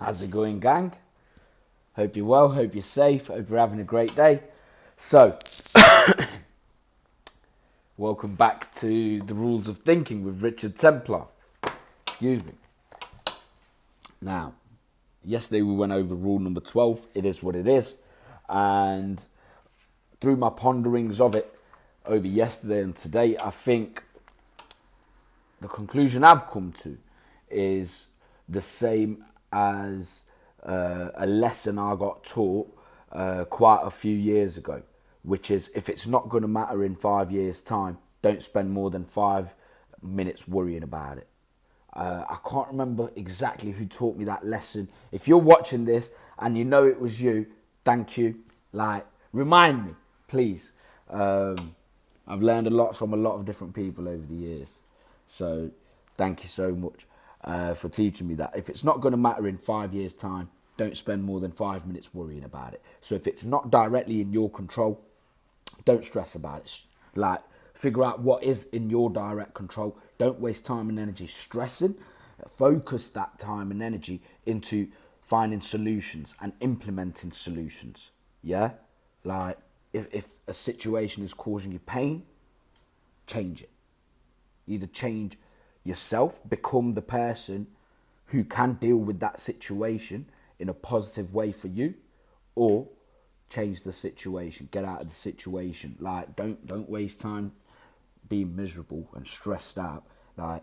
How's it going, gang? Hope you're well, hope you're safe, hope you're having a great day. So, welcome back to The Rules of Thinking with Richard Templar. Excuse me. Now, yesterday we went over rule number 12, it is what it is. And through my ponderings of it over yesterday and today, I think the conclusion I've come to is the same as a lesson I got taught quite a few years ago, which is if it's not going to matter in 5 years' time, don't spend more than 5 minutes worrying about it. I can't remember exactly who taught me that lesson. If you're watching this and you know it was you, thank you. Remind me, please. I've learned a lot from a lot of different people over the years. So thank you so much for teaching me that. If it's not going to matter in 5 years' time, don't spend more than 5 minutes worrying about it. So if it's not directly in your control, don't stress about it. Figure out what is in your direct control. Don't waste time and energy stressing. Focus that time and energy into finding solutions and implementing solutions. Yeah? If a situation is causing you pain, change it. Either change yourself, become the person who can deal with that situation in a positive way for you, or change the situation, get out of the situation. Don't waste time being miserable and stressed out. Nah,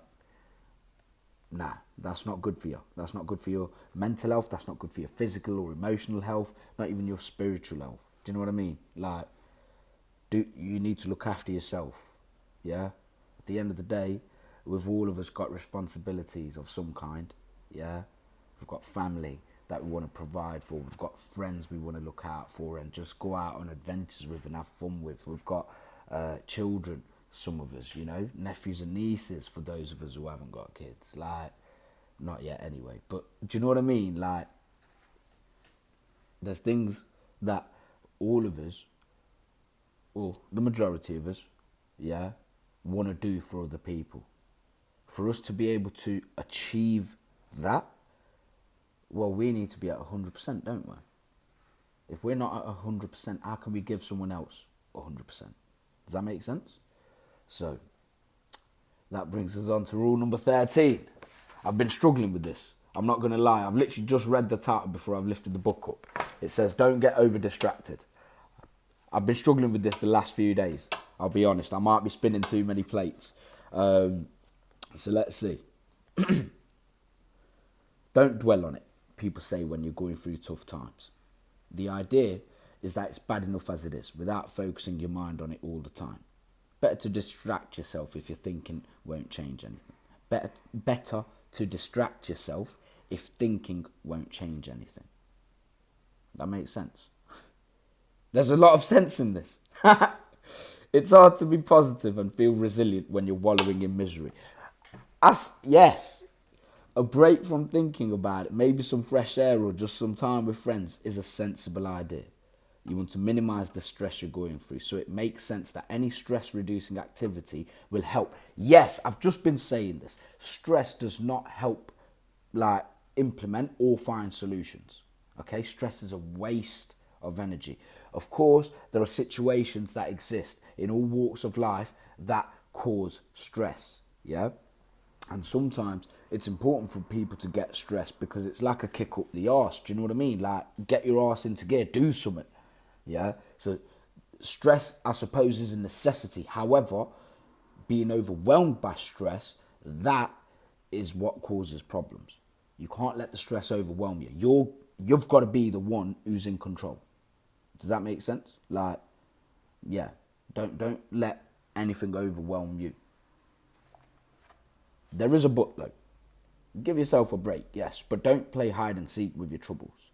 that's not good for you. That's not good for your mental health. That's not good for your physical or emotional health, not even your spiritual health. Do you know what I mean? You need to look after yourself. Yeah? At the end of the day, we've all of us got responsibilities of some kind. Yeah? We've got family that we want to provide for. We've got friends we want to look out for and just go out on adventures with and have fun with. We've got children, some of us, nephews and nieces for those of us who haven't got kids. Not yet anyway. But do you know what I mean? There's things that all of us, or the majority of us, want to do for other people. For us to be able to achieve that, well, we need to be at 100%, don't we? If we're not at 100%, how can we give someone else 100%? Does that make sense? So, that brings us on to rule number 13. I've been struggling with this. I'm not going to lie. I've literally just read the title before I've lifted the book up. It says, don't get over-distracted. I've been struggling with this the last few days. I'll be honest. I might be spinning too many plates. So let's see. Don't dwell on it, people say when you're going through tough times. The idea is that it's bad enough as it is, without focusing your mind on it all the time. Better to distract yourself if your thinking won't change anything. Better to distract yourself if thinking won't change anything. That makes sense. There's a lot of sense in this. It's hard to be positive and feel resilient when you're wallowing in misery. Yes, a break from thinking about it, maybe some fresh air or just some time with friends is a sensible idea. You want to minimize the stress you're going through, so it makes sense that any stress-reducing activity will help. Yes, I've just been saying this. Stress does not help implement or find solutions. Okay, stress is a waste of energy. Of course, there are situations that exist in all walks of life that cause stress. Yeah, and sometimes it's important for people to get stressed because it's like a kick up the arse. Do you know what I mean? Get your arse into gear, do something. Yeah, so stress, I suppose, is a necessity. However, being overwhelmed by stress, that is what causes problems. You can't let the stress overwhelm you. You've got to be the one who's in control. Does that make sense? Don't let anything overwhelm you. There is a but though. Give yourself a break, yes, but don't play hide and seek with your troubles.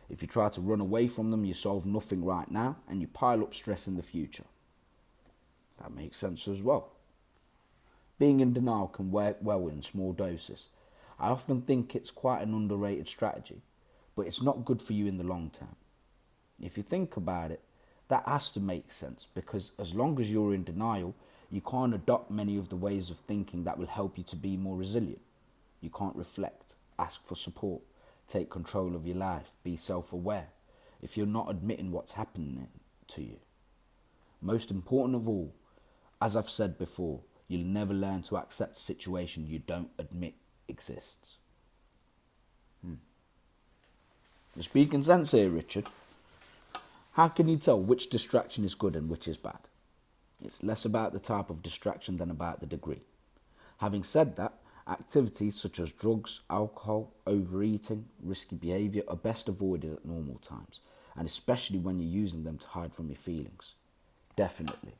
If you try to run away from them, you solve nothing right now and you pile up stress in the future. That makes sense as well. Being in denial can work well in small doses. I often think it's quite an underrated strategy, but it's not good for you in the long term. If you think about it, that has to make sense because as long as you're in denial, you can't adopt many of the ways of thinking that will help you to be more resilient. You can't reflect, ask for support, take control of your life, be self-aware. If you're not admitting what's happening to you, most important of all, as I've said before, you'll never learn to accept a situation you don't admit exists. You're speaking sense here, Richard. How can you tell which distraction is good and which is bad? It's less about the type of distraction than about the degree. Having said that, activities such as drugs, alcohol, overeating, risky behaviour are best avoided at normal times, and especially when you're using them to hide from your feelings. Definitely.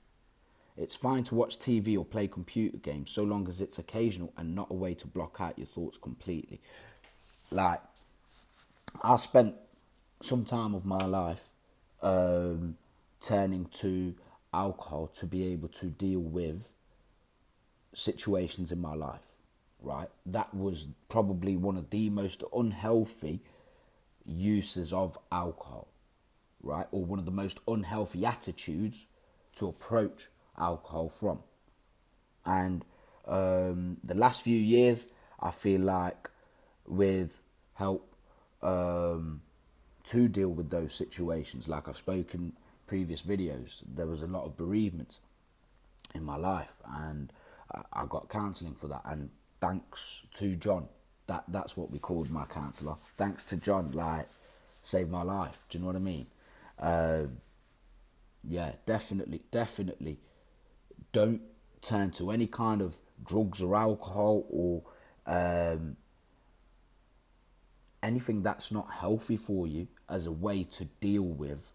It's fine to watch TV or play computer games so long as it's occasional and not a way to block out your thoughts completely. Like, I spent some time of my life turning to alcohol to be able to deal with situations in my life, right? That was probably one of the most unhealthy uses of alcohol, right? Or one of the most unhealthy attitudes to approach alcohol from. And the last few years, I feel like with help to deal with those situations, like I've spoken in previous videos, there was a lot of bereavements in my life, and I got counselling for that. And thanks to John, that's what we called my counsellor. Thanks to John, like, saved my life. Do you know what I mean? Yeah, definitely. Don't turn to any kind of drugs or alcohol or anything that's not healthy for you as a way to deal with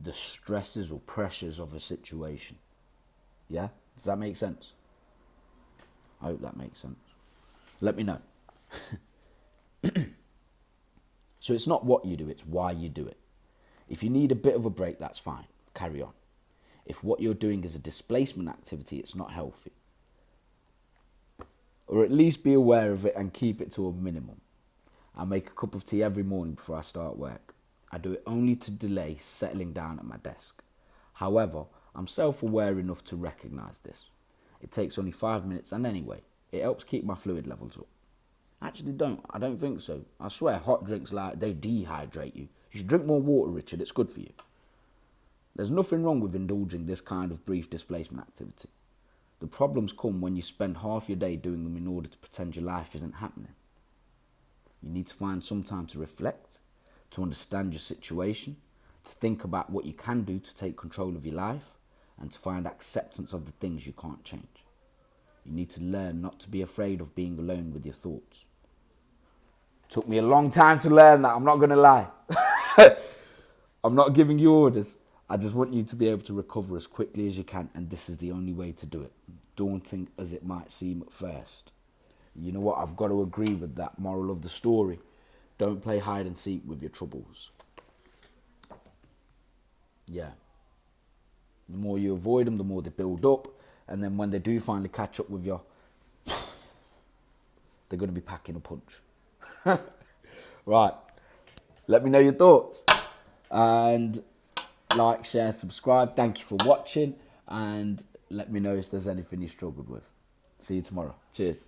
the stresses or pressures of a situation. Yeah? Does that make sense? I hope that makes sense. Let me know. So it's not what you do, it's why you do it. If you need a bit of a break, that's fine. Carry on. If what you're doing is a displacement activity, it's not healthy. Or at least be aware of it and keep it to a minimum. I make a cup of tea every morning before I start work. I do it only to delay settling down at my desk. However, I'm self-aware enough to recognise this. It takes only 5 minutes, and anyway, it helps keep my fluid levels up. Actually, I don't think so. I swear hot drinks, like, they dehydrate you. You should drink more water, Richard, it's good for you. There's nothing wrong with indulging this kind of brief displacement activity. The problems come when you spend half your day doing them in order to pretend your life isn't happening. You need to find some time to reflect, to understand your situation, to think about what you can do to take control of your life, and to find acceptance of the things you can't change. You need to learn not to be afraid of being alone with your thoughts. Took me a long time to learn that, I'm not going to lie. I'm not giving you orders. I just want you to be able to recover as quickly as you can, and this is the only way to do it, daunting as it might seem at first. You know what, I've got to agree with that moral of the story. Don't play hide and seek with your troubles. Yeah. The more you avoid them, the more they build up, and then when they do finally catch up with you, they're going to be packing a punch. Right. Let me know your thoughts. And like, share, subscribe. Thank you for watching. And let me know if there's anything you struggled with. See you tomorrow. Cheers.